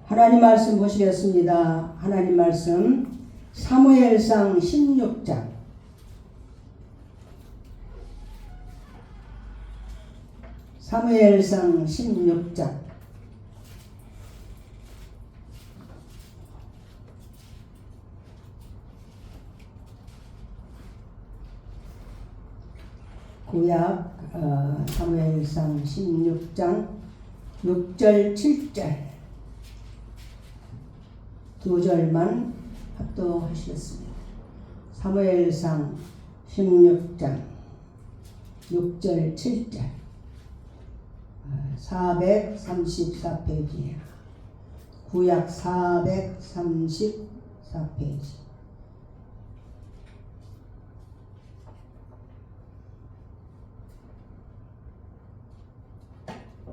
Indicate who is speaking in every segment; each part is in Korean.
Speaker 1: 하나님 말씀 보시겠습니다. 하나님 말씀 사무엘상 16장 사무엘상 16장 구약 사무엘상 16장 6절 7절 두 절만 합독하시겠습니다. 사무엘상 16장 6절 7절 434페이지예요. 구약 434페이지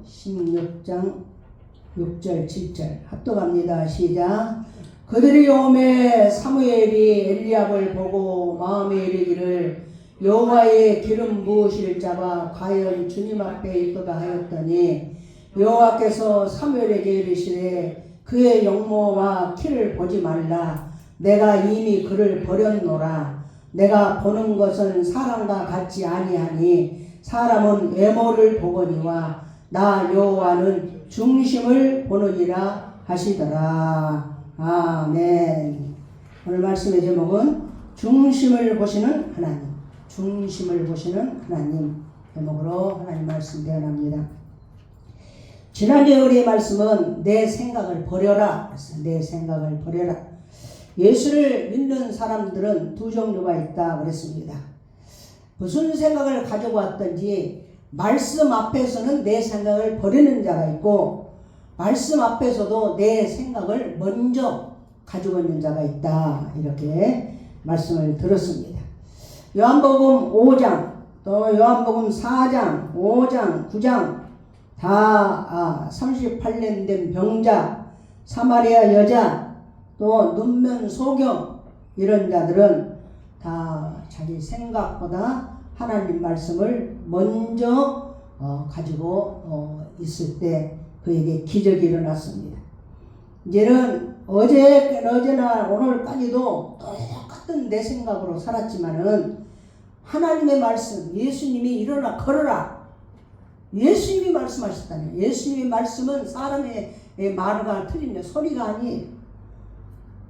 Speaker 1: 16장 6절 7절 합독합니다. 시작. 그들이 오매 사무엘이 엘리압을 보고 마음에 이르기를 여호와의 기름 부으실 자가 과연 주님 앞에 있도다 하였더니 여호와께서 사무엘에게 이르시되 그의 용모와 키를 보지 말라. 내가 이미 그를 버렸노라. 내가 보는 것은 사람과 같지 아니하니 사람은 외모를 보거니와 나 여호와는 중심을 보느니라 하시더라. 아멘. 오늘 말씀의 제목은 중심을 보시는 하나님, 중심을 보시는 하나님 제목으로 하나님 말씀 대언합니다. 지난주에 우리의 말씀은 내 생각을 버려라 그랬어요. 내 생각을 버려라. 예수를 믿는 사람들은 두 종류가 있다 그랬습니다. 무슨 생각을 가지고 왔든지 말씀 앞에서는 내 생각을 버리는 자가 있고 말씀 앞에서도 내 생각을 먼저 가지고 있는 자가 있다. 이렇게 말씀을 들었습니다. 요한복음 5장 또 요한복음 4장 5장 9장 다 38년 된 병자 사마리아 여자 또 눈먼 소경 이런 자들은 다 자기 생각보다 하나님 말씀을 먼저 가지고 있을 때 그에게 기적이 일어났습니다. 이제는 어제나 오늘까지도 똑같은 내 생각으로 살았지만은 하나님의 말씀, 예수님이 일어나 걸어라. 예수님이 말씀하셨다니. 예수님의 말씀은 사람의 말과 틀린 소리가 아니에요.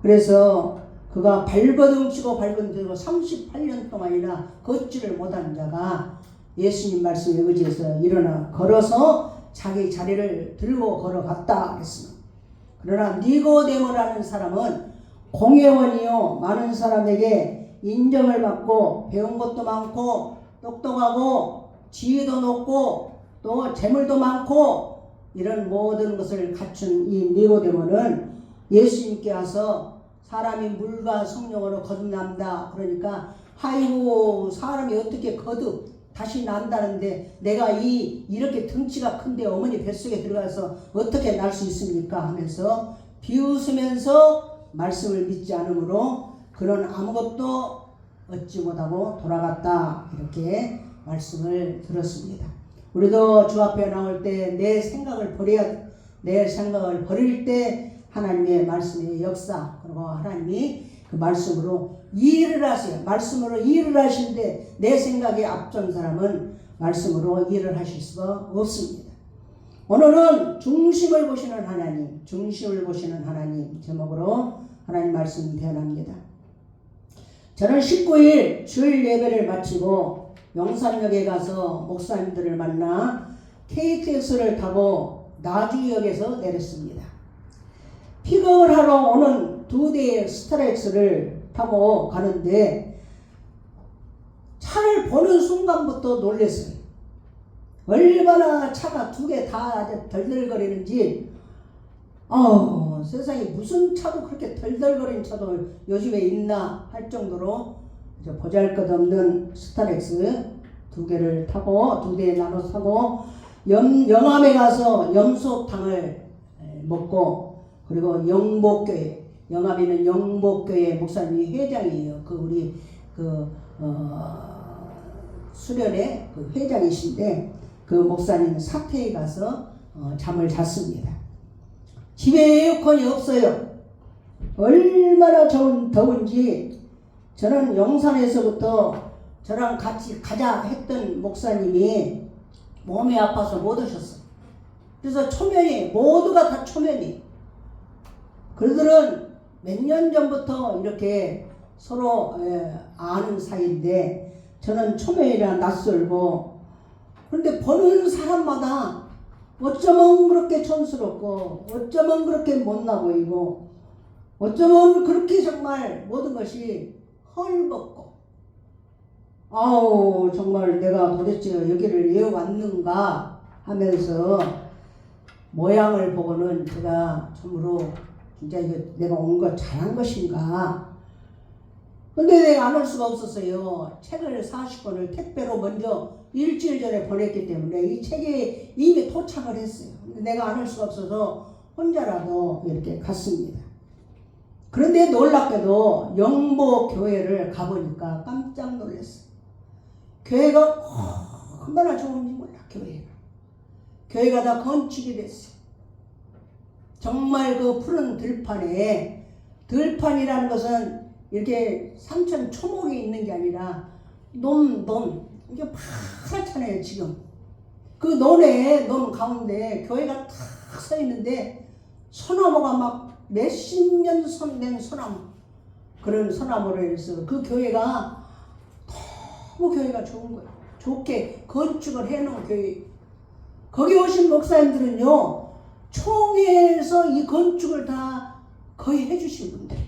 Speaker 1: 그래서 그가 발버둥 치고 38년 동안이나 걷지를 못한 자가 예수님 말씀에 의지해서 일어나 걸어서 자기 자리를 들고 걸어갔다 했습니다. 그러나 니고데모라는 사람은 공회원이요 많은 사람에게 인정을 받고 배운 것도 많고 똑똑하고 지위도 높고 또 재물도 많고 이런 모든 것을 갖춘 이 니고데모는 예수님께 와서 사람이 물과 성령으로 거듭난다. 그러니까 아이고 사람이 어떻게 거듭 다시 난다는데 내가 이렇게 덩치가 큰데 어머니 뱃속에 들어가서 어떻게 날 수 있습니까? 하면서 비웃으면서 말씀을 믿지 않으므로 그는 아무것도 얻지 못하고 돌아갔다. 이렇게 말씀을 들었습니다. 우리도 주 앞에 나올 때 내 생각을 버릴 때 하나님의 말씀의 역사 그리고 하나님이 그 말씀으로 일을 하세요. 말씀으로 일을 하시는데 내 생각에 앞선 사람은 말씀으로 일을 하실 수가 없습니다. 오늘은 중심을 보시는 하나님, 중심을 보시는 하나님 제목으로 하나님 말씀 대언합니다. 저는 19일 주일 예배를 마치고 용산역에 가서 목사님들을 만나 KTX를 타고 나주역에서 내렸습니다. 픽업을 하러 오는 두 대의 스타렉스를 타고 가는데 차를 보는 순간부터 놀랐어요. 얼마나 차가 두 개 다 덜덜거리는지 세상에 무슨 차도 그렇게 덜덜거리는 차도 요즘에 있나 할 정도로 보잘것없는 스타렉스 두 개를 타고 두 대에 나눠서 타고 영암에 가서 염소탕을 먹고 그리고 영복교회 영암에는 영복교회 목사님이 회장이에요. 우리 수련회 회장이신데 그 목사님 사택에 가서 잠을 잤습니다. 집에 에어컨이 없어요. 얼마나 더운지 저는 용산에서부터 저랑 같이 가자 했던 목사님이 몸이 아파서 못 오셨어. 그래서 초면이 모두가 다 초면이. 그들은 몇 년 전부터 이렇게 서로 아는 사이인데 저는 초면이라 낯설고, 그런데 보는 사람마다 어쩌면 그렇게 촌스럽고 어쩌면 그렇게 못나 보이고 어쩌면 그렇게 정말 모든 것이 헐벗고, 아우 정말 내가 도대체 여기를 왜 왔는가 하면서 모양을 보고는 제가 참으로 진짜 이거 내가 온 거 잘한 것인가. 근데 내가 안 할 수가 없었어요. 책을 40권을 택배로 먼저 일주일 전에 보냈기 때문에 이 책이 이미 도착을 했어요. 근데 내가 안 할 수가 없어서 혼자라도 이렇게 갔습니다. 그런데 놀랍게도 영보교회를 가보니까 깜짝 놀랐어요. 교회가 얼마나 좋은지 몰라. 교회가 다 건축이 됐어요. 정말 그 푸른 들판에, 들판이라는 것은 이렇게 삼천 초목이 있는 게 아니라 논 이게 파랗잖아요. 지금 그 논 가운데 교회가 탁 서 있는데 소나무가 막 몇십 년 된 소나무, 그런 소나무를 해서 그 교회가 너무 교회가 좋은 거예요. 좋게 건축을 해놓은 교회. 거기 오신 목사님들은요, 총회에서 이 건축을 다 거의 해주신 분들.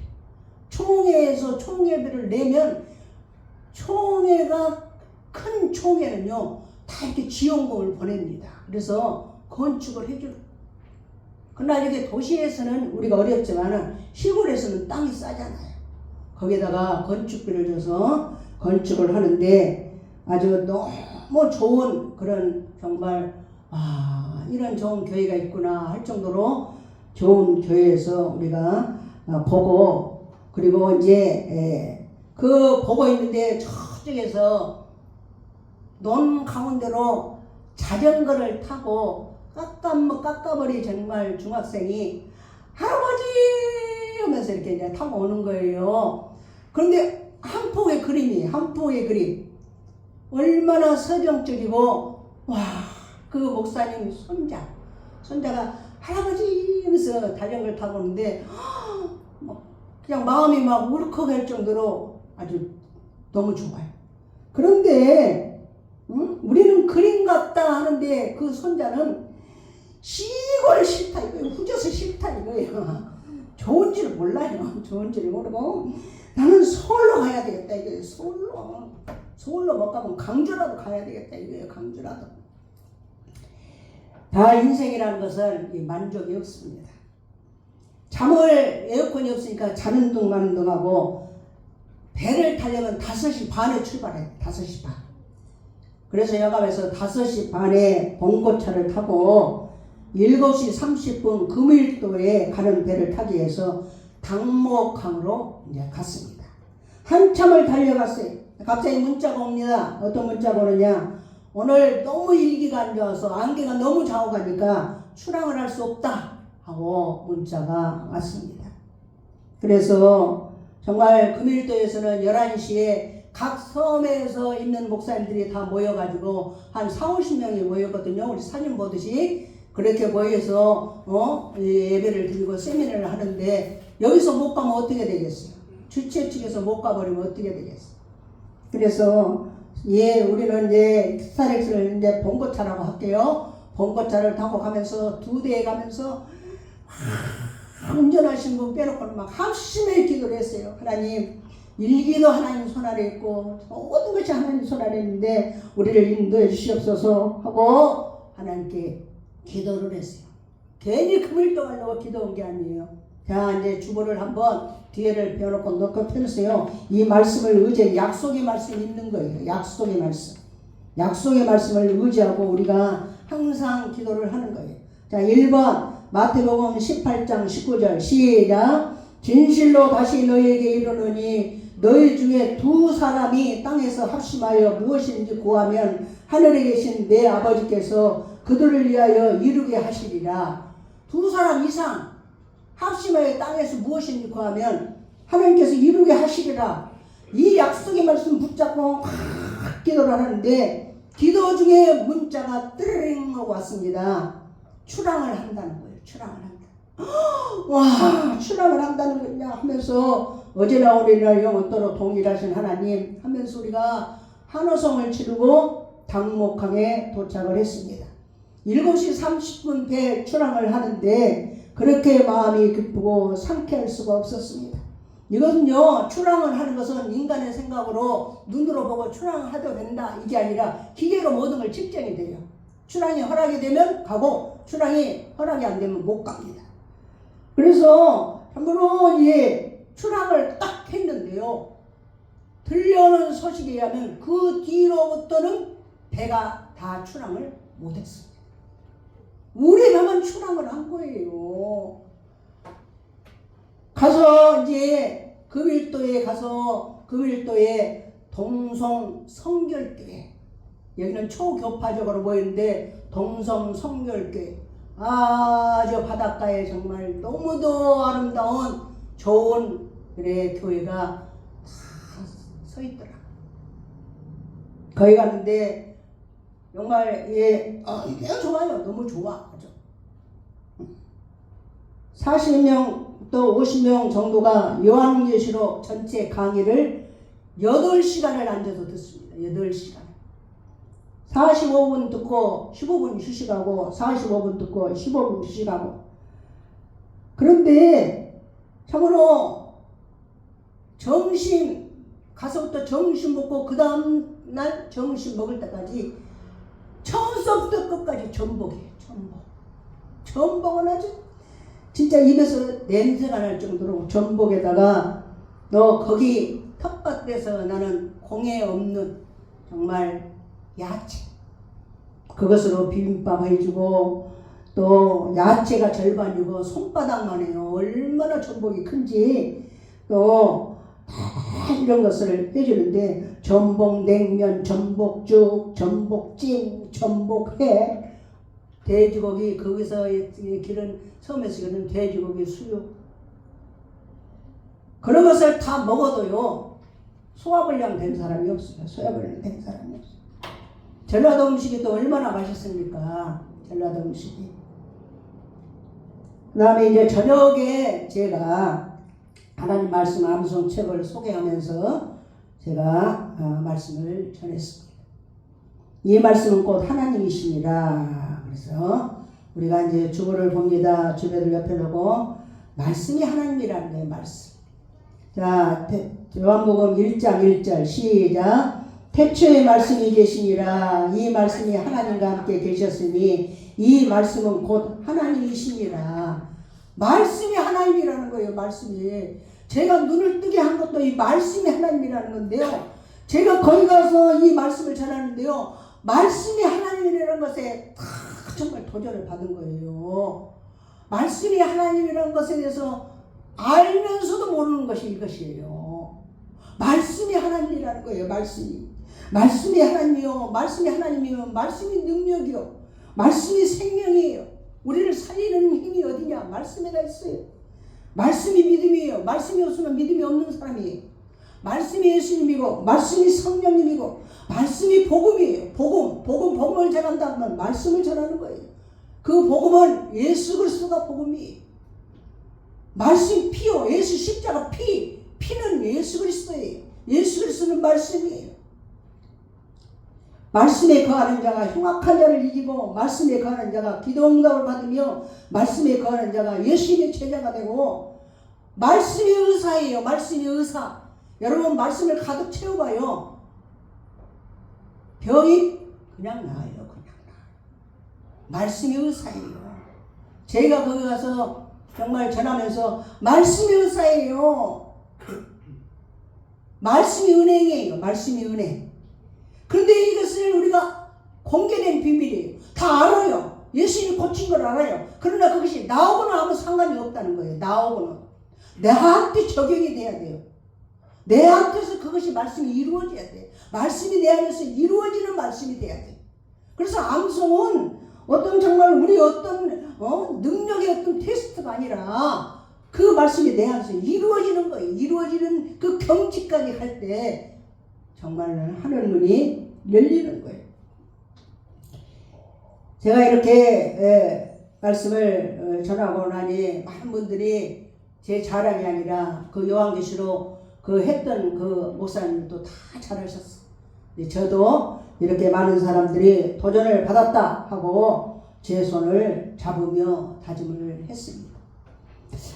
Speaker 1: 총회에서 총회비를 내면 총회가, 큰 총회는요 다 이렇게 지원금을 보냅니다. 그래서 건축을 해주는. 그러나 이렇게 도시에서는 우리가 어렵지만 시골에서는 땅이 싸잖아요. 거기다가 건축비를 줘서 건축을 하는데 아주 너무 좋은, 그런 정말 이런 좋은 교회가 있구나 할 정도로 좋은 교회에서 우리가 보고, 그리고 이제 그 보고 있는데 저쪽에서 논 가운데로 자전거를 타고 깎아버리 정말 중학생이 할아버지 하면서 이렇게 이제 타고 오는 거예요. 그런데 한 폭의 그림 얼마나 서정적이고, 와, 그 목사님 손자가 할아버지 하면서 자전거를 타고 오는데 그냥 마음이 막 울컥할 정도로 아주 너무 좋아요. 그런데 우리는 그림 같다 하는데 그 손자는 시골 싫다 이거예요. 후져서 싫다 이거예요. 좋은지를 몰라요. 좋은지를 모르고 나는 서울로 가야 되겠다 이거예요. 서울로 못 가면 강주라도 가야 되겠다 이거예요. 강주라도. 다 인생이라는 것은 만족이 없습니다. 잠을, 에어컨이 없으니까 자는 둥하고, 배를 타려면 5시 반에 출발해요. 5시 반. 그래서 여감에서 5시 반에 봉고차를 타고 7시 30분 금일도에 가는 배를 타기 위해서 당목항으로 이제 갔습니다. 한참을 달려갔어요. 갑자기 문자가 옵니다. 어떤 문자가 오느냐. 오늘 너무 일기가 안 좋아서 안개가 너무 좌우가니까 출항을 할 수 없다 하고 문자가 왔습니다. 그래서 정말 금일도에서는 11시에 각 섬에서 있는 목사님들이 다 모여가지고 한 40-50명이 모였거든요. 우리 사진 보듯이 그렇게 모여서 예배를 드리고 세미나를 하는데, 여기서 못 가면 어떻게 되겠어요? 주최 측에서 못 가버리면 어떻게 되겠어요? 그래서 우리는 이제 스타렉스를 이제 봉고차라고 할게요. 봉고차를 타고 가면서 2대에 가면서 운전하신 분 빼놓고는 막 합심의 기도를 했어요. 하나님, 일기도 하나님 손 아래 있고 모든 것이 하나님 손 아래 있는데 우리를 인도해 주시옵소서 하고 하나님께 기도를 했어요. 괜히 금일도 하려고 기도한 게 아니에요. 자, 이제 주보를 한번 뒤에를 펴놓고 놓고 펴주세요. 이 말씀을 약속의 말씀이 있는 거예요. 약속의 말씀을 의지하고 우리가 항상 기도를 하는 거예요. 자, 1번 마태복음 18장 19절 시작. 진실로 다시 너희에게 이르노니 너희 중에 2사람이 땅에서 합심하여 무엇인지 구하면 하늘에 계신 내 아버지께서 그들을 위하여 이루게 하시리라. 2사람 이상 합심하여 땅에서 무엇입니까 하면 하나님께서 이루게 하시리라. 이 약속의 말씀 붙잡고 기도를 하는데 기도 중에 문자가 뜨르릉 하고 왔습니다. 출항을 한다는 거예요. 출항을 한다. 와, 출항을 한다는 거냐 하면서 어제나 오늘이나 영원토록 동일하신 하나님 하면서 우리가 한호성을 치르고 당목항에 도착을 했습니다. 7시 30분 배 출항을 하는데 그렇게 마음이 기쁘고 상쾌할 수가 없었습니다. 이것은요, 출항을 하는 것은 인간의 생각으로 눈으로 보고 출항해도 된다 이게 아니라 기계로 모든 걸 측정이 돼요. 출항이 허락이 되면 가고 출항이 허락이 안 되면 못 갑니다. 그래서 참고로 출항을 딱 했는데요, 들려오는 소식에 의하면 그 뒤로부터는 배가 다 출항을 못했습니다. 우리만 출항을 한 거예요. 가서 이제 금일도에 동성 성결교회, 여기는 초교파적으로 모였는데 동성 성결교회, 아주 바닷가에 정말 너무도 아름다운 좋은 교회가 다 서 있더라. 거기 갔는데 정말 매우 좋아요. 너무 좋아. 40명 또 50명 정도가 요한계시록 전체 강의를 8시간을 앉아서 듣습니다. 8시간. 45분 듣고 15분 휴식하고 45분 듣고 15분 휴식하고. 그런데 참으로 점심 가서부터 점심 먹고 그 다음날 점심 먹을 때까지 처음부터 끝까지 전복이에요. 전복은 아주 진짜 입에서 냄새가 날 정도로 전복에다가 너 거기 텃밭에서 나는 공해 없는 정말 야채 그것으로 비빔밥 해주고 또 야채가 절반이고 손바닥만 해요. 얼마나 전복이 큰지 또 다 이런 것을 해주는데 전복냉면, 전복죽, 전복찜, 전복회, 돼지고기 거기서 기른 섬에서 기른 돼지고기 수육 그런 것을 다 먹어도요 소화불량 된 사람이 없어요. 소화불량 된 사람이 없어요. 전라도 음식이 또 얼마나 맛있습니까? 전라도 음식이. 그 다음에 이제 저녁에 제가 하나님 말씀 암송 책을 소개하면서 제가 말씀을 전했습니다. 이 말씀은 곧 하나님이시니라. 그래서 우리가 이제 주보를 봅니다. 주배들 옆에 놓고 말씀이 하나님이라는 거예요. 말씀. 자, 요한복음 1장 1절 시작. 태초에 말씀이 계시니라. 이 말씀이 하나님과 함께 계셨으니 이 말씀은 곧 하나님이시니라. 말씀이 하나님이라는 거예요. 말씀이. 제가 눈을 뜨게 한 것도 이 말씀이 하나님이라는 건데요. 제가 거기 가서 이 말씀을 전하는데요. 말씀이 하나님이라는 것에 다 정말 도전을 받은 거예요. 말씀이 하나님이라는 것에 대해서 알면서도 모르는 것이 이것이에요. 말씀이 하나님이라는 거예요. 말씀이 하나님이요. 말씀이 하나님이요. 말씀이 능력이요. 말씀이 생명이에요. 우리를 살리는 힘이 어디냐? 말씀에다 있어요. 말씀이 믿음이에요. 말씀이 없으면 믿음이 없는 사람이에요. 말씀이 예수님이고 말씀이 성령님이고 말씀이 복음이에요. 복음을 전한다면 말씀을 전하는 거예요. 그 복음은 예수 그리스도가 복음이에요. 말씀 피요. 예수 십자가 피는 예수 그리스도예요. 예수 그리스도는 말씀이에요. 말씀에 거하는 자가 흉악한 자를 이기고 말씀에 거하는 자가 기도응답을 받으며 말씀에 거하는 자가 예수님의 제자가 되고 말씀이 의사예요. 말씀이 의사. 여러분 말씀을 가득 채워봐요. 병이 그냥 나아요. 말씀이 의사예요. 제가 거기 가서 정말 전하면서 말씀이 의사예요. 말씀이 은행이에요. 말씀이 은행. 그런데 이것을 우리가 공개된 비밀이에요. 다 알아요. 예수님이 고친 걸 알아요. 그러나 그것이 나하고는 아무 상관이 없다는 거예요. 나하고는. 내한테 적용이 돼야 돼요. 내한테서 그것이 말씀이 이루어져야 돼. 말씀이 내 안에서 이루어지는 말씀이 돼야 돼. 그래서 암송은 어떤 정말 우리 어떤 능력의 어떤 테스트가 아니라 그 말씀이 내 안에서 이루어지는 거예요. 이루어지는 그 경지까지 갈 때 정말 하늘 문이 열리는 거예요. 제가 이렇게 말씀을 전하고 나니 많은 분들이 제 자랑이 아니라 그 요한계시록 그 했던 그 목사님도 다 잘하셨어. 저도 이렇게 많은 사람들이 도전을 받았다 하고 제 손을 잡으며 다짐을 했습니다.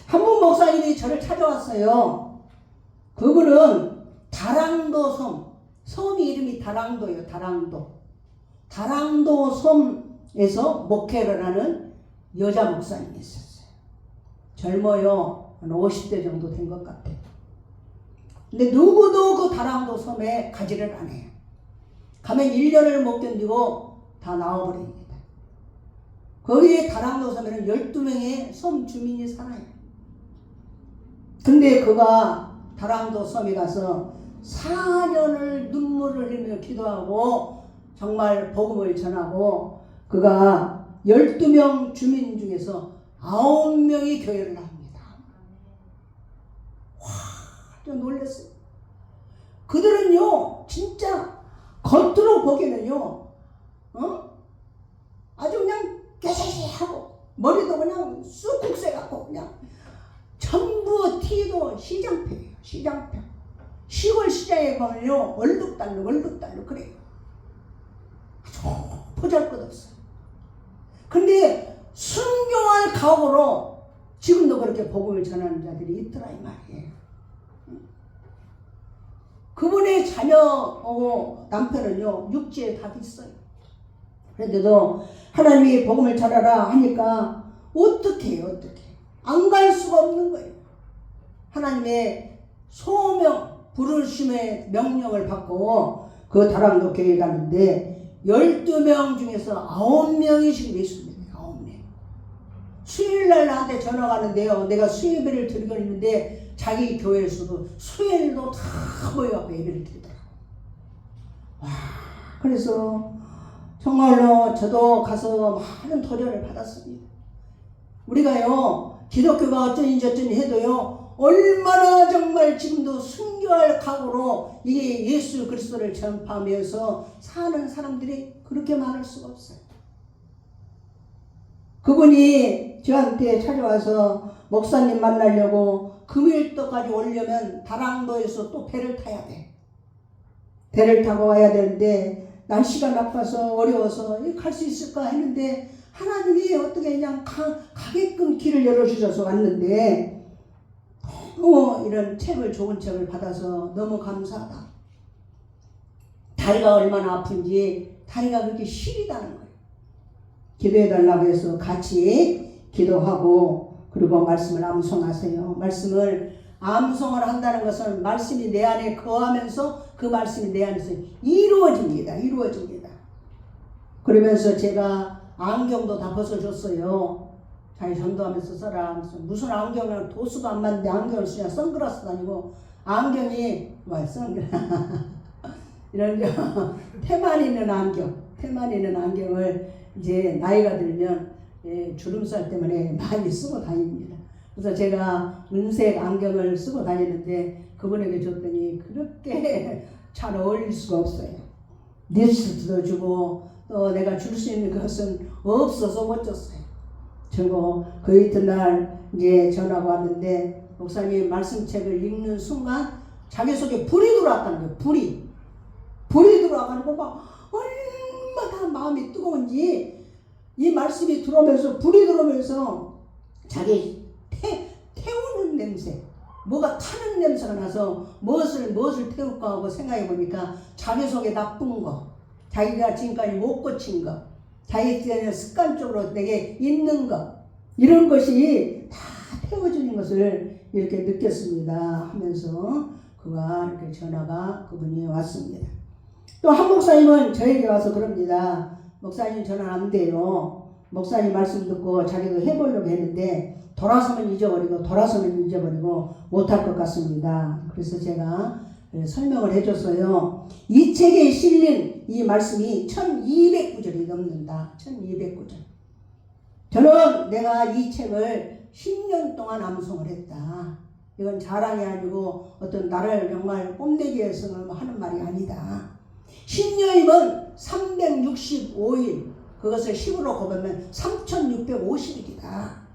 Speaker 1: 한 분 목사님이 저를 찾아왔어요. 그분은 다랑도 섬이 이름이 다랑도예요. 다랑도 섬에서 목회를 하는 여자 목사님이 있었어요. 젊어요. 한 50대 정도 된 것 같아요. 근데 누구도 그 다랑도 섬에 가지를 안 해요. 가면 1년을 못 견디고 다 나와버립니다. 거기에 다랑도 섬에는 12명의 섬 주민이 살아요. 근데 그가 다랑도 섬에 가서 4년을 눈물을 흘리며 기도하고 정말 복음을 전하고 그가 12명 주민 중에서 9명이 교회를 나옵니다. 와, 좀 놀랐어요. 그들은요, 진짜 겉으로 보기에는요, 아주 그냥 깨세하고 머리도 그냥 쑥국새 같고 그냥 전부 티도 시장표예요. 시장표. 시골 시장에 가면요, 얼룩달룩 그래요. 아주 보잘것없어요. 근데 순교할 각오로 지금도 그렇게 복음을 전하는 자들이 있더라 이 말이에요. 그분의 자녀하고 남편은요, 육지에 다 있어요. 그런데도 하나님이 복음을 전하라 하니까 어떻게 해요? 안 갈 수가 없는 거예요. 하나님의 소명, 부르심의 명령을 받고 그 다랑도 교회에 가는데 12명 중에서 9명이 지금 예수님이에요. 9명. 수요일날 나한테 전화가 왔는데요. 내가 수요예배를 드리고 있는데 자기 교회에서도 수요일도 다 모여갖고 예배를 드리더라고요. 와, 그래서 정말로 저도 가서 많은 도전을 받았습니다. 우리가요, 기독교가 어쩌니 저쩌니 해도요, 얼마나 정말 지금도 순교할 각오로 이게 예수 그리스도를 전파하면서 사는 사람들이 그렇게 많을 수가 없어요. 그분이 저한테 찾아와서 목사님 만나려고 금요일도까지 오려면 다랑도에서 또 배를 타야 돼. 배를 타고 와야 되는데 날씨가 나빠서 어려워서 갈 수 있을까 했는데 하나님이 어떻게 그냥 가게끔 길을 열어주셔서 왔는데 너무 이런 책을 좋은 책을 받아서 너무 감사하다. 다리가 얼마나 아픈지 다리가 그렇게 시리다는 거예요. 기도해달라고 해서 같이 기도하고 그리고 말씀을 암송하세요. 말씀을 암송을 한다는 것은 말씀이 내 안에 거하면서 그 말씀이 내 안에서 이루어집니다. 그러면서 제가 안경도 다 벗어줬어요. 자기 전도하면서 써라. 무슨 안경을 도수도 안 맞는데 안경을 쓰냐. 선글라스 다니고 안경이 이런 테만 있는 안경을 이제 나이가 들면 주름살 때문에 많이 쓰고 다닙니다. 그래서 제가 은색 안경을 쓰고 다니는데 그분에게 줬더니 그렇게 잘 어울릴 수가 없어요. 립스틱도 주고 또 내가 줄 수 있는 것은 없어서 못 줬어요. 저거 그 이튿날 이제 전화가 왔는데 목사님 말씀책을 읽는 순간 자기 속에 불이 들어왔다는 거예요. 불이 들어와가지고 막 얼마나 마음이 뜨거운지 이 말씀이 들어오면서 불이 들어오면서 자기 태우는 냄새, 뭐가 타는 냄새가 나서 무엇을 태울까 하고 생각해 보니까 자기 속에 나쁜 거, 자기가 지금까지 못 고친 거, 자기 습관적으로 내게 있는 거, 이런 것이 다 태워주는 것을 이렇게 느꼈습니다 하면서 그가 이렇게 전화가 그분이 왔습니다. 또 한 목사님은 저에게 와서 그럽니다. 목사님 전화 안 돼요. 목사님 말씀 듣고 자기도 해보려고 했는데 돌아서면 잊어버리고 못할 것 같습니다. 그래서 제가 설명을 해줬어요. 이 책에 실린 이 말씀이 1200구절이 넘는다. 1200구절. 저는 내가 이 책을 10년 동안 암송을 했다. 이건 자랑이 아니고 어떤 나를 정말 뽐내기 위해서 하는 말이 아니다. 10년이면 365일, 그것을 10으로 곱하면 3650일이다.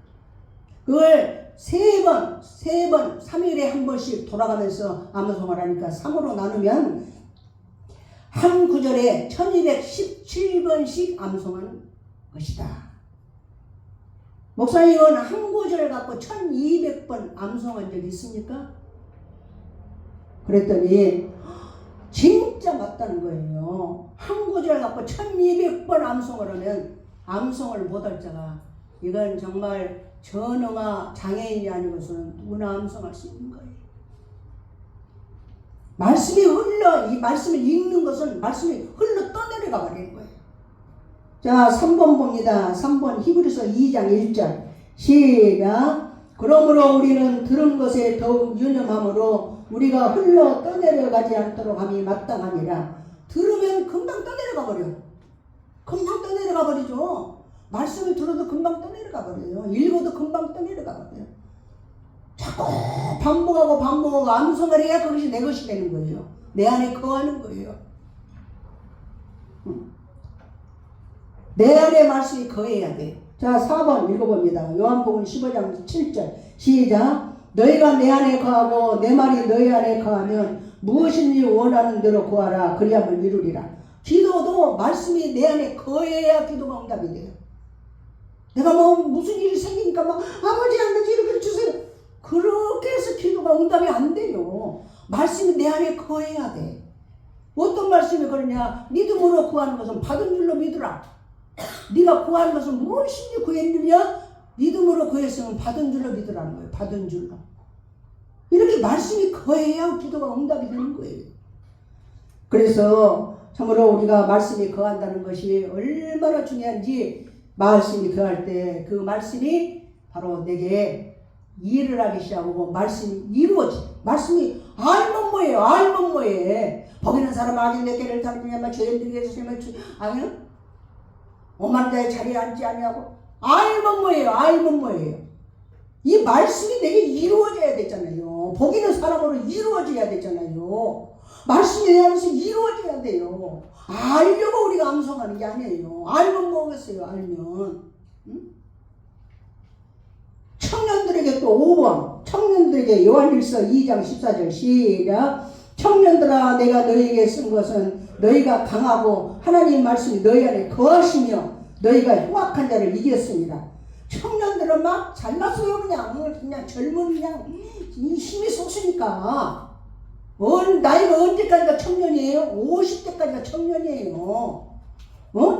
Speaker 1: 그걸 세 번, 3일에 한 번씩 돌아가면서 암송을 하니까 3으로 나누면 한 구절에 1217번씩 암송한 것이다. 목사님은 한 구절을 갖고 1200번 암송한 적 있습니까? 그랬더니 진짜 맞다는 거예요. 한 구절 갖고 1200번 암송을 하면 암송을 못할 자가, 이건 정말 전응아 장애인이 아니고서는 누구나 암송할 수 있는 거예요. 말씀이 흘러, 이 말씀을 읽는 것은 말씀이 흘러 떠내려가 버리는 거예요. 자, 3번 봅니다. 3번 히브리서 2장 1절 시작. 그러므로 우리는 들은 것에 더욱 유념함으로 우리가 흘러 떠내려가지 않도록 함이 마땅하니라. 들으면 금방 떠내려가 버려. 금방 떠내려가 버리죠. 말씀을 들어도 금방 떠내려가 버려요. 읽어도 금방 떠내려가 버려요. 자꾸 반복하고 암송을 해야 그것이 내 것이 되는 거예요. 내 안에 거하는 거예요. 내 안에 말씀이 거해야 돼. 자, 4번 읽어봅니다. 요한복음 15장 7절 시작. 너희가 내 안에 거하고 내 말이 너희 안에 거하면 무엇인지 원하는 대로 구하라. 그리하면 이루리라. 기도도 말씀이 내 안에 거해야 기도가 응답이 돼요. 내가 무슨 일이 생기니까 아버지 한 가지 이렇게 주세요. 그렇게 해서 기도가 응답이 안 돼요. 말씀이 내 안에 거해야 돼. 어떤 말씀이 그러냐. 믿음으로 구하는 것은 받은 줄로 믿으라. 네가 구하는 것은 무엇인지 구했느냐. 믿음으로 구했으면 받은 줄로 믿으라는 거예요. 받은 줄로. 이렇게 말씀이 거해야 기도가 응답이 되는 거예요. 그래서 참으로 우리가 말씀이 거한다는 것이 얼마나 중요한지, 말씀이 거할 때 그 말씀이 바로 내게 일을 하기 시작하고 말씀이 이루어져. 말씀이 알면 뭐예요? 알면 뭐예요? 보이는 사람 악인 내 깨를 다루냐면 죄인들에게 해주시면 아니요? 오만 자의 자리에 앉지 아니하고. 알면 뭐예요? 알면 뭐예요? 이 말씀이 내게 이루어져야 되잖아요. 보기는 사람으로 이루어져야 되잖아요. 말씀이 내 안에서 이루어져야 돼요. 알려고 우리가 암송하는 게 아니에요. 알면 뭐겠어요? 알면. 응? 청년들에게 또 5번 청년들에게 요한일서 2장 14절 시작. 청년들아 내가 너희에게 쓴 것은 너희가 강하고 하나님 말씀이 너희 안에 거하시며 너희가 흉악한 자를 이겼습니다. 청년들은 막 잘났어요. 그냥 젊은 그냥 힘이 솟으니까. 나이가 언제까지가 청년이에요? 50대까지가 청년이에요.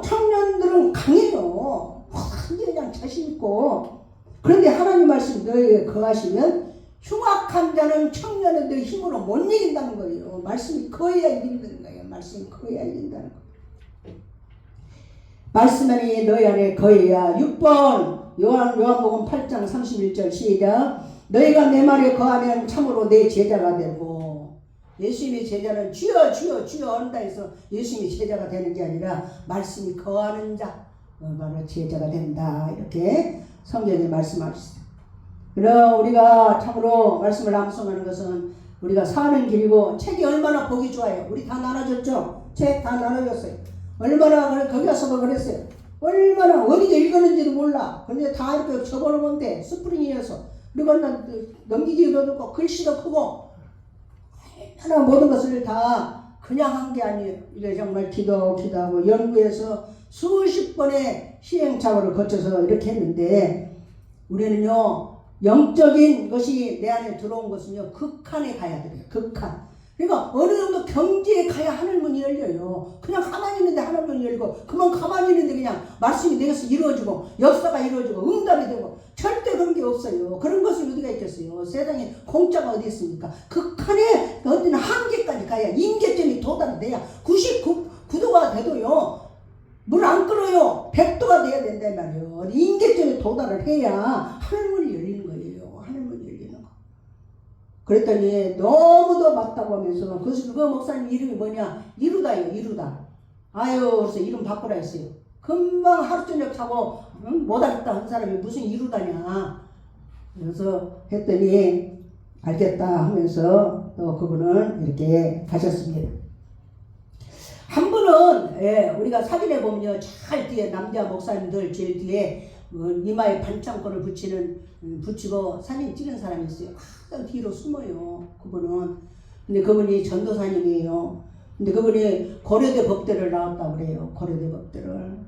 Speaker 1: 청년들은 강해요. 완전히 그냥 자신있고. 그런데 하나님 말씀 너희에게 거하시면 흉악한 자는 청년의 힘으로 못 이긴다는 거예요. 말씀이 거해야 이긴다는 거예요. 말씀이 거해야 이긴다는 거예요. 말씀이 너희 안에 거해야. 6번 요한복음 8장 31절 시작. 너희가 내 말에 거하면 참으로 내 제자가 되고. 예수님의 제자는 주여 주여 주여 한다 해서 예수님의 제자가 되는 게 아니라 말씀이 거하는 자 바로 제자가 된다. 이렇게 성경에 말씀하셨어요. 그럼 우리가 참으로 말씀을 암송하는 것은 우리가 사는 길이고, 책이 얼마나 보기 좋아요. 우리 다 나눠줬죠. 책 다 나눠줬어요. 얼마나 거기 가서도 그랬어요. 얼마나 어디서 읽었는지도 몰라. 그런데 다 이렇게 적어놓으면 돼. 스프링이어서. 그리고 넘기기도 어렵고 글씨도 크고 얼마나 모든 것을 다 그냥 한 게 아니에요. 이게 정말 기도하고 연구해서 수십 번의 시행착오를 거쳐서 이렇게 했는데, 우리는요 영적인 것이 내 안에 들어온 것은요 극한에 가야 돼요. 극한. 그러니까 어느 정도 경지에 가야 하늘문이 열려요. 그냥 가만히 있는데 하늘문이 열리고, 그만 가만히 있는데 그냥 말씀이 내게서 이루어지고 역사가 이루어지고 응답이 되고, 절대 그런 게 없어요. 그런 것이 어디가 있겠어요. 세상에 공짜가 어디 있습니까? 극한의 어떤 한계까지 가야, 임계점이 도달돼야 99도가 돼도요 물 안 끓어요. 100도가 돼야 된단 말이에요. 임계점에 도달을 해야 하늘문이 열리는 거예요. 하늘문이 열리는 거. 그랬더니 너무도 맞다고 하면서, 그 목사님 이름이 뭐냐? 이루다예요. 이루다. 아유, 그래서 이름 바꾸라 했어요. 금방 하루 저녁 자고 못 하겠다 한 사람이 무슨 이루다냐. 그래서 했더니 알겠다 하면서 또 그분은 이렇게 가셨습니다. 한 분은 우리가 사진에 보면요, 잘 뒤에 남자 목사님들 제일 뒤에 이마에 반창고를 붙이고 사진 찍은 사람이 있어요. 항상 뒤로 숨어요. 그분은. 근데 그분이 전도사님이에요. 근데 그분이 고려대 법대를 나왔다고 그래요. 고려대 법대를.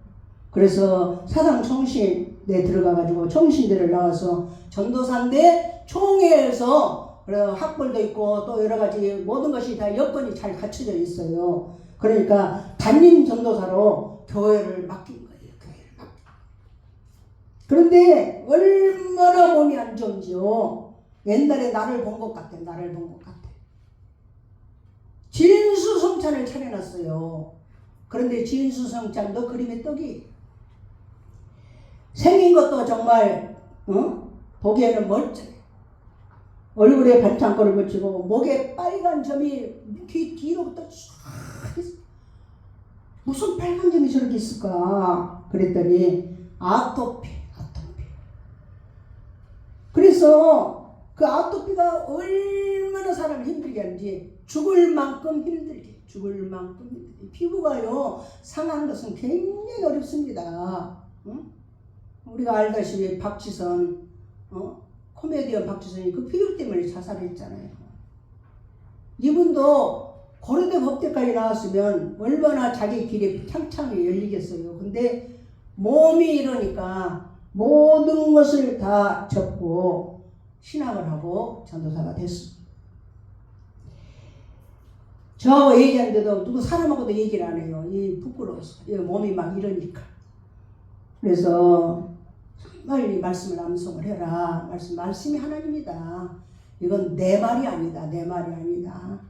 Speaker 1: 그래서 사상 총신에 들어가가지고 총신대를 나와서 전도사인데 총회에서 학벌도 있고 또 여러 가지 모든 것이 다 여건이 잘 갖춰져 있어요. 그러니까 담임 전도사로 교회를 맡긴 거예요. 교회를 맡긴. 그런데 얼마나 몸이 안 좋은지요. 옛날에 나를 본 것 같아. 나를 본 것 같아. 진수성찬을 차려놨어요. 그런데 진수성찬도 그림의 떡이 생긴 것도 정말 보기에는 멀쩡해. 얼굴에 반창고를 붙이고 목에 빨간 점이 귀 뒤로부터 쫙 있어. 무슨 빨간 점이 저렇게 있을까? 그랬더니 아토피. 그래서 그 아토피가 얼마나 사람을 힘들게 하는지 죽을 만큼 힘들게. 피부가요 상한 것은 굉장히 어렵습니다. 우리가 알다시피 박지선 코미디언 박지선이 그 피부 때문에 자살했잖아요. 이분도 고려대 법대까지 나왔으면 얼마나 자기 길에 창창이 열리겠어요. 근데 몸이 이러니까 모든 것을 다 접고 신앙을 하고 전도사가 됐습니다. 저하고 얘기하는데도 누구 사람하고도 얘기를 안 해요. 이 부끄러워서. 이 몸이 막 이러니까. 그래서 정말 이 말씀을 암송을 해라. 말씀이 하나님이다. 이건 내 말이 아니다. 내 말이 아니다.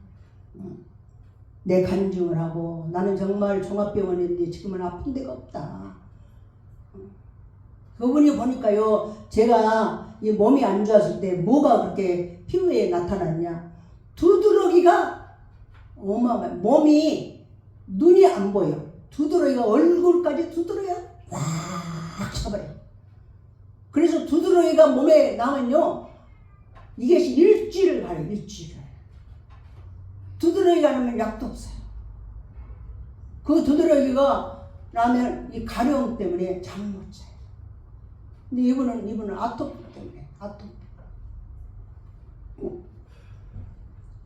Speaker 1: 내 간증을 하고 나는 정말 종합병원인데 지금은 아픈 데가 없다. 그분이 보니까요, 제가 이 몸이 안 좋았을 때 뭐가 그렇게 피부에 나타났냐. 두드러기가 어마어마해. 몸이 눈이 안 보여. 두드러기가 얼굴까지 두드러기가 꽉 차버려. 그래서 두드러기가 몸에 나면요, 이게 일주일을 가요. 일주일을. 두드러기가 나면 약도 없어요. 그 두드러기가 나면 이 가려움 때문에 잠 못 자요. 근데 이분은 아토피 때문에 아토피.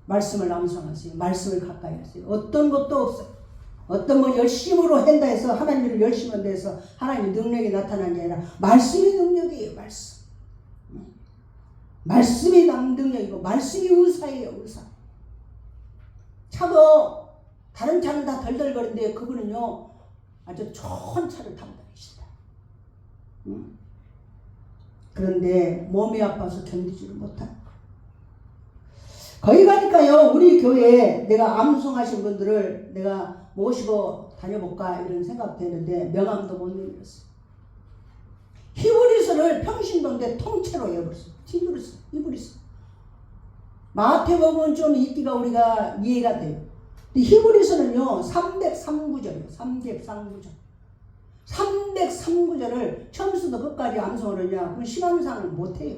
Speaker 1: 말씀을 암송하세요. 말씀을 가까이 하세요. 어떤 것도 없어요. 어떤 뭐 열심으로 한다 해서 하나님을 열심히 한다 해서 하나님의 능력이 나타나는 게 아니라 말씀이 능력이에요. 말씀. 말씀이 능력이고 말씀이 의사예요. 의사. 차도 다른 차는 다 덜덜거리는데 그분은요 아주 좋은 차를 타고 다니시다. 그런데 몸이 아파서 견디지를 못하는 거예요. 거기 가니까요, 우리 교회에 내가 암송하신 분들을 내가 모시고 다녀볼까 이런 생각도 했는데 명함도 못 내밀었어요. 히브리서를 평신도인데 통째로 해버렸어요. 히브리서. 마태복음은 좀 읽기가 우리가 이해가 돼요. 근데 히브리서는요 303구절이에요. 303구절. 303구절을 처음부터 끝까지 암송을 하냐? 그럼 시간상을 못해요.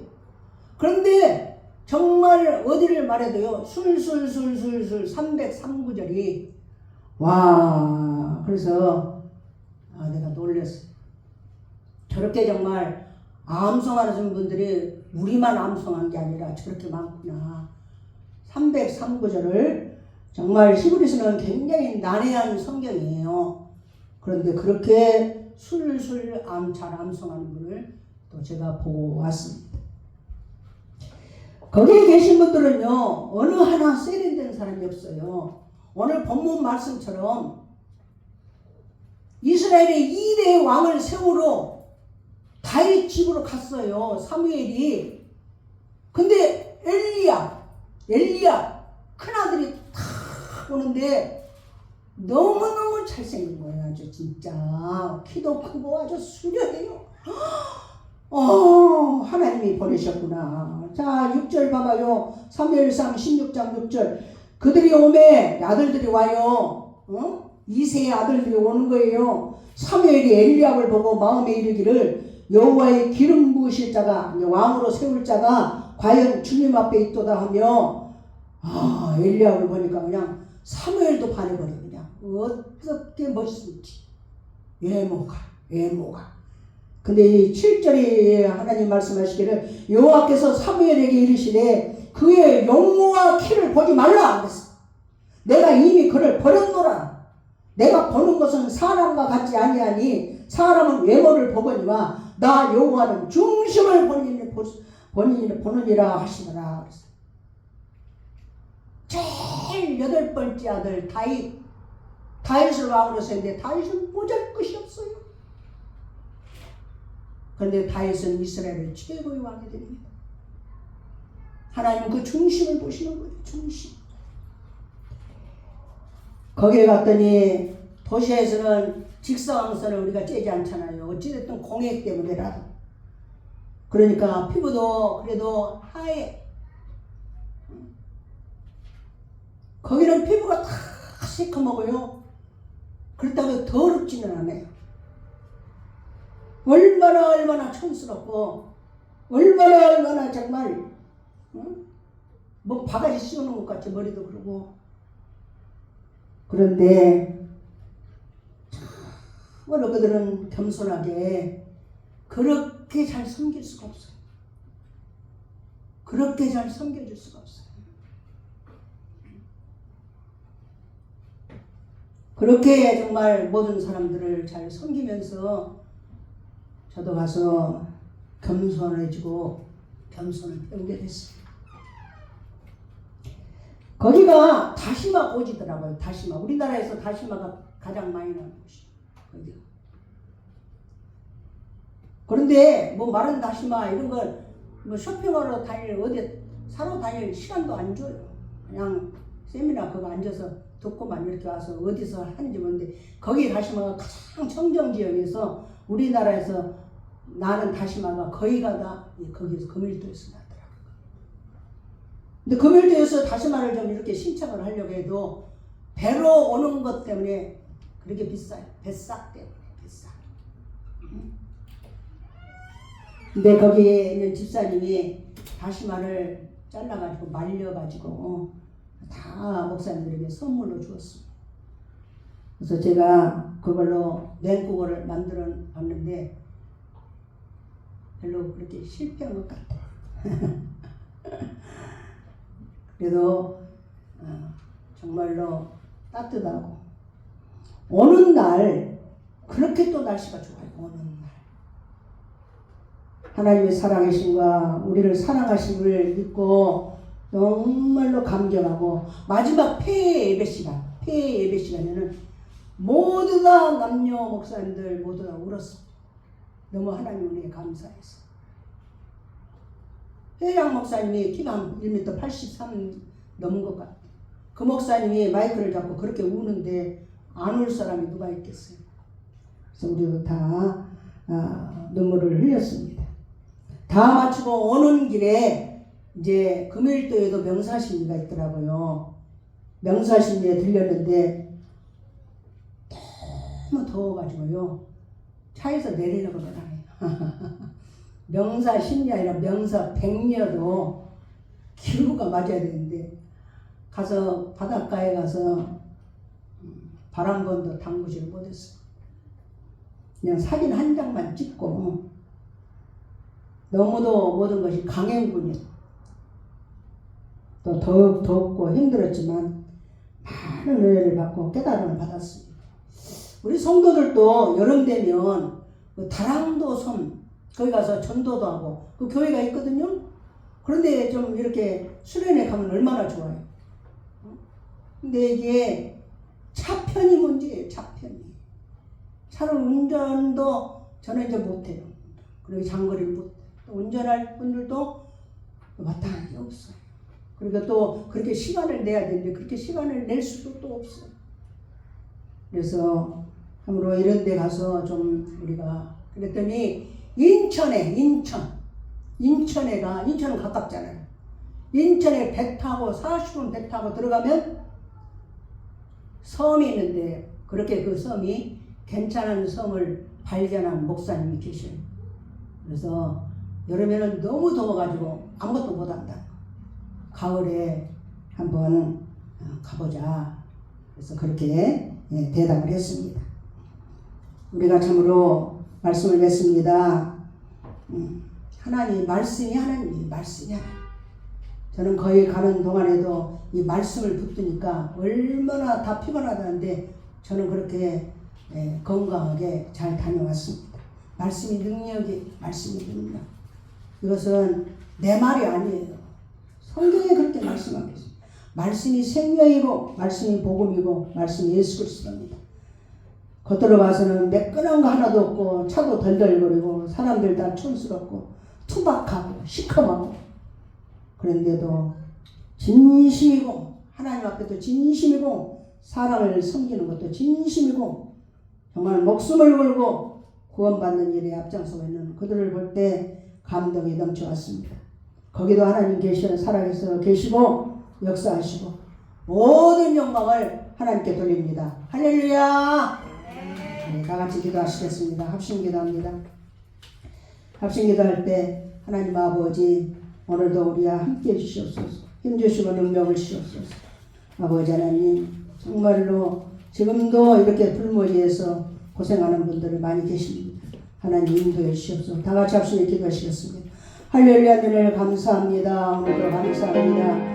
Speaker 1: 그런데 정말 어디를 말해도요 술술술술술 303구절이 와. 그래서 내가 놀랐어요. 저렇게 정말 암송하는 분들이 우리만 암송한 게 아니라 저렇게 많구나. 303구절을 정말 히브리서는 굉장히 난해한 성경이에요. 그런데 그렇게 술술 잘 암송하는 분을 또 제가 보고 왔습니다. 거기에 계신 분들은요 어느 하나 세련된 사람이 없어요. 오늘 본문 말씀처럼 이스라엘의 2대 왕을 세우러 다윗 집으로 갔어요. 사무엘이. 근데 엘리야 큰아들이 탁 오는데 너무너무 잘생긴 거예요. 아주 진짜 키도 크고 아주 수려해요. 하나님이 보내셨구나. 자 6절 봐봐요. 사무엘상 16장 6절. 그들이 오매 아들들이 와요. 이세의 아들들이 오는 거예요. 사무엘이 엘리압을 보고 마음에 이르기를 여호와의 기름 부으실 자가 왕으로 세울 자가 과연 주님 앞에 있도다 하며 엘리야를 보니까 그냥 사무엘도 반해버려. 그냥 어떻게 멋있을지 외모가. 근데 이 7절에 하나님 말씀하시기를 여호와께서 사무엘에게 이르시되 그의 용모와 키를 보지 말라 그랬어. 내가 이미 그를 버렸노라. 내가 보는 것은 사람과 같지 아니하니 사람은 외모를 보거니와 나 여호와는 중심을 본인이 보느니라 하시더라. 제일 8번째 아들 다윗을 왕으로 세웠는데 다윗은 보잘것이 없어요. 그런데 다윗은 이스라엘의 최고의 왕이 됩니다. 하나님은 그 중심을 보시는 거예요. 중심. 거기에 갔더니 도시에서는 직사왕선을 우리가 째지 않잖아요. 어찌됐든 공액 때문에라도. 그러니까 피부도 그래도 하얘. 거기는 피부가 다 새까먹어요. 그렇다고 더럽지는 않아요. 얼마나 촌스럽고 얼마나 정말 뭐 바가지 씌우는 것 같이 머리도 그러고. 그런데 정말 그들은 겸손하게 그렇게 잘 섬길 수가 없어요. 그렇게 잘 섬겨줄 수가 없어요. 그렇게 정말 모든 사람들을 잘 섬기면서 저도 가서 겸손해지고 겸손을 배우게 됐어요. 거기가 다시마 꽂이더라고요. 다시마. 우리나라에서 다시마가 가장 많이 나는 곳이에요. 거기가. 그런데 뭐 마른 다시마 이런 걸 뭐 쇼핑하러 어디 사러 다닐 시간도 안 줘요. 그냥 세미나 그거 앉아서 듣고만 이렇게 와서 어디서 하는지 모르는데 거기 다시마가 가장 청정지역에서 우리나라에서 나는 다시마가 거의가 다 거기서 금일도에서 나더라고요. 근데 금일도에서 다시마를 좀 이렇게 신청을 하려고 해도 배로 오는 것 때문에 그렇게 비싸요. 뱃삭 때문에 비싸. 근데 거기에 있는 집사님이 다시마를 잘라가지고 말려가지고 다 목사님들에게 선물로 주었습니다. 그래서 제가 그걸로 냉국을 만들어 봤는데 별로 그렇게 실패한 것 같아요. 그래도 정말로 따뜻하고 오는 날 그렇게 또 날씨가 좋아요. 오는 날 하나님의 살아계심과 우리를 사랑하심을 믿고 정말로 감격하고 마지막 폐의 예배 시간에는 모두 다 남녀 목사님들 모두 다 울었어. 너무 하나님 은혜에 감사해서. 회장 목사님이 키가 한 1m 83 넘은 것 같아. 그 목사님이 마이크를 잡고 그렇게 우는데 안 울 사람이 누가 있겠어요. 그래서 우리도 다 눈물을 흘렸습니다. 다 마치고 오는 길에 이제 금일도에도 명사신리가 있더라고요. 명사신리에 들렸는데 너무 더워가지고요. 차에서 내리려고 그러네요. 명사신리 아니라 명사백녀도 기후가 맞아야 되는데 가서 바닷가에 가서 바람건도 담그지를 못했어. 그냥 사진 한 장만 찍고 너무도 모든 것이 강행군이요. 또 덥고 힘들었지만 많은 은혜를 받고 깨달음을 받았습니다. 우리 성도들도 여름 되면 다랑도 섬 거기 가서 전도도 하고 그 교회가 있거든요. 그런데 좀 이렇게 수련회 가면 얼마나 좋아요. 근데 이게 차편이 문제예요. 차편이. 차를 운전도 저는 이제 못해요. 그리고 장거리를 못해요. 운전할 분들도 마땅한 게 없어요. 그리고 또 그렇게 시간을 내야 되는데 그렇게 시간을 낼 수도 또 없어요. 그래서 함부로 이런 데 가서 좀 우리가 그랬더니 인천은 가깝잖아요. 인천에 배 타고 40분 배 타고 들어가면 섬이 있는데 그렇게 그 섬이 괜찮은 섬을 발견한 목사님이 계셔요. 그래서 여름에는 너무 더워가지고 아무것도 못한다. 가을에 한번 가보자. 그래서 그렇게 대답을 했습니다. 우리가 참으로 말씀을 맺습니다. 하나님 말씀이 하나님 말씀이 하나님. 저는 거기 가는 동안에도 이 말씀을 붙드니까 얼마나 다 피곤하다는데 저는 그렇게 건강하게 잘 다녀왔습니다. 말씀이 능력이 말씀이 능력. 이것은 내 말이 아니에요. 성경에 그렇게 말씀하고 있습니다. 말씀이 생명이고 말씀이 복음이고 말씀이 예수 그리스도입니다. 겉으로 봐서는 매끈한 거 하나도 없고 차도 덜덜거리고 사람들 다 촌스럽고 투박하고 시커멓고 그런데도 진심이고 하나님 앞에도 진심이고 사랑을 섬기는 것도 진심이고 정말 목숨을 걸고 구원받는 일에 앞장서고 있는 그들을 볼 때 감동이 넘쳐왔습니다. 거기도 하나님 살아계셔 계시고 역사하시고 모든 영광을 하나님께 돌립니다. 할렐루야. 네, 다 같이 기도하시겠습니다. 합심기도합니다. 합심기도할 때 하나님 아버지 오늘도 우리와 함께 해주시옵소서. 힘주시고 능력을 주시옵소서. 아버지 하나님 정말로 지금도 이렇게 불모지에서 고생하는 분들이 많이 계십니다. 하나님 인도해 주시옵소서. 다 같이 합심해 기도하시겠습니다. 할렐루야. 은혜를 감사합니다. 오늘도 감사합니다.